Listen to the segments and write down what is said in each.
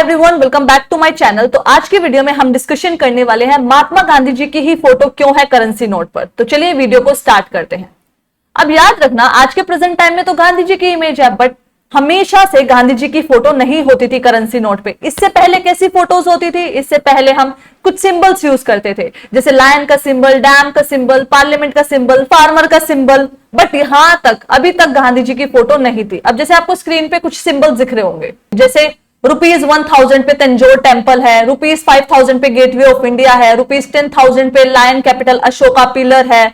Everyone, welcome back to my channel. तो आज की वीडियो में हम डिस्कशन करने वाले हैं महात्मा गांधी जी की ही फोटो क्यों है करेंसी नोट पर। तो चलिए वीडियो को स्टार्ट करते हैं। अब याद रखना, आज के प्रेजेंट टाइम में तो गांधी जी की इमेज है, बट हमेशा से गांधी जी की फोटो नहीं होती थी करेंसी नोट पे। इससे पहले कैसी फोटोज होती थी? इससे पहले हम कुछ सिंबल्स यूज करते थे, जैसे लायन का सिंबल, डैम का सिंबल, पार्लियामेंट का सिंबल, फार्मर का सिंबल। बट यहां तक अभी तक गांधी जी की फोटो नहीं थी। अब जैसे आपको स्क्रीन पे कुछ सिंबल दिख रहे होंगे, जैसे ₹1000 पे तंजोर टेम्पल है, ₹5000 पे गेटवे ऑफ इंडिया है, ₹10,000 पे लायन कैपिटल अशोका पिलर है,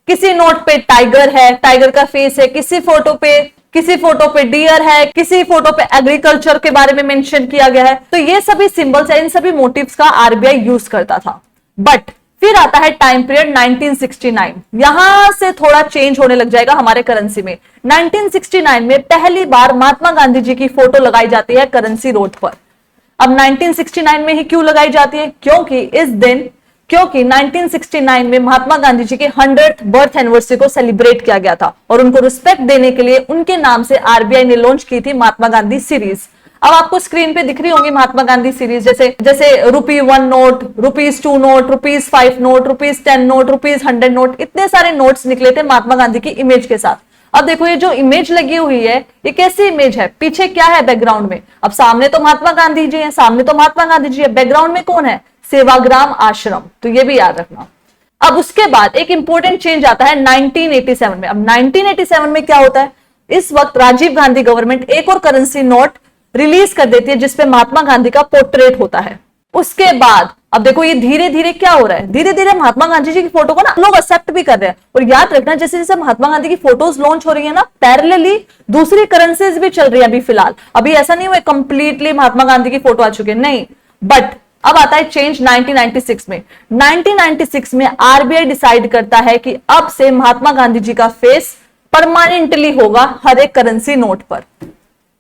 किसी नोट पे टाइगर है, टाइगर का फेस है, किसी फोटो पे डियर है, किसी फोटो पे एग्रीकल्चर के बारे में मेंशन किया गया है। तो ये सभी सिंबल्स है, इन सभी मोटिव्स का आरबीआई यूज करता था। बट फिर आता है टाइम पीरियड 1969। यहां से थोड़ा चेंज होने लग जाएगा हमारे करेंसी में। 1969 में पहली बार महात्मा गांधी जी की फोटो लगाई जाती है करेंसी नोट पर। अब 1969 में ही क्यों लगाई जाती है? क्योंकि 1969 में महात्मा गांधी जी के 100th बर्थ एनिवर्सरी को सेलिब्रेट किया गया था और उनको रिस्पेक्ट देने के लिए उनके नाम से आरबीआई ने लॉन्च की थी महात्मा गांधी सीरीज। अब आपको स्क्रीन पे दिख रही होंगी महात्मा गांधी सीरीज, जैसे ₹1 note, ₹2 note, ₹5 note, ₹10 note, ₹100 note, इतने सारे नोट्स निकले थे महात्मा गांधी की इमेज के साथ। अब देखो ये जो इमेज लगी हुई है, ये कैसी इमेज है? पीछे क्या है बैकग्राउंड में? अब सामने तो महात्मा गांधी जी है, बैकग्राउंड में कौन है? सेवाग्राम आश्रम। तो ये भी याद रखना। अब उसके बाद एक इंपॉर्टेंट चेंज आता है 1987 में। अब 1987 में क्या होता है? इस वक्त राजीव गांधी गवर्नमेंट एक और करेंसी नोट रिलीज कर देती है जिसपे महात्मा गांधी का पोर्ट्रेट होता है। उसके बाद अब देखो ये धीरे धीरे क्या हो रहा है, धीरे धीरे महात्मा गांधी जी की फोटो को ना लोग एक्सेप्ट भी कर रहे हैं। और याद रखना, जैसे जैसे महात्मा गांधी की फोटोज लॉन्च हो रही है ना, पैरेलली दूसरी करेंसीज भी चल रही है अभी फिलहाल। अभी ऐसा नहीं हुआ कंप्लीटली महात्मा गांधी की फोटो आ चुकी है, नहीं। बट अब आता है चेंज 1996 में। 1996 में आरबीआई डिसाइड करता है कि अब से महात्मा गांधी जी का फेस परमानेंटली होगा हर एक करेंसी नोट पर।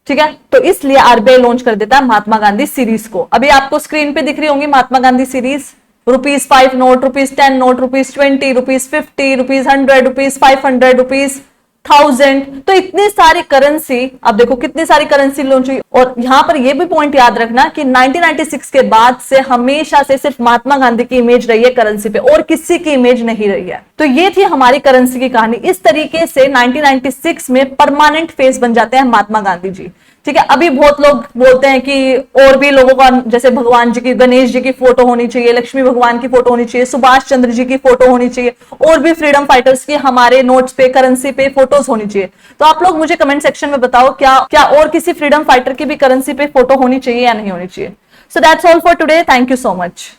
ठीक है, तो इसलिए आरबीआई लॉन्च कर देता है महात्मा गांधी सीरीज को। अभी आपको स्क्रीन पे दिख रही होंगी Mahatma Gandhi series. ₹5 note, ₹10 note, ₹20, ₹50, ₹100, ₹500, ₹1000। तो इतनी सारी करेंसी, अब देखो कितनी सारी करेंसी लॉन्च हुई। और यहां पर यह भी पॉइंट याद रखना कि 1996 के बाद से हमेशा से सिर्फ महात्मा गांधी की इमेज रही है करेंसी पे और किसी की इमेज नहीं रही है। तो ये थी हमारी करेंसी की कहानी। इस तरीके से 1996 में परमानेंट फेस बन जाते हैं महात्मा गांधी जी। ठीक है, अभी बहुत लोग बोलते हैं कि और भी लोगों का, जैसे भगवान जी की, गणेश जी की फोटो होनी चाहिए, लक्ष्मी भगवान की फोटो होनी चाहिए, सुभाष चंद्र जी की फोटो होनी चाहिए, और भी फ्रीडम फाइटर्स की हमारे नोट्स पे, करेंसी पे फोटोज होनी चाहिए। तो आप लोग मुझे कमेंट सेक्शन में बताओ, क्या और किसी फ्रीडम फाइटर की भी करेंसी पे फोटो होनी चाहिए या नहीं होनी चाहिए। So that's all for today. Thank you so much.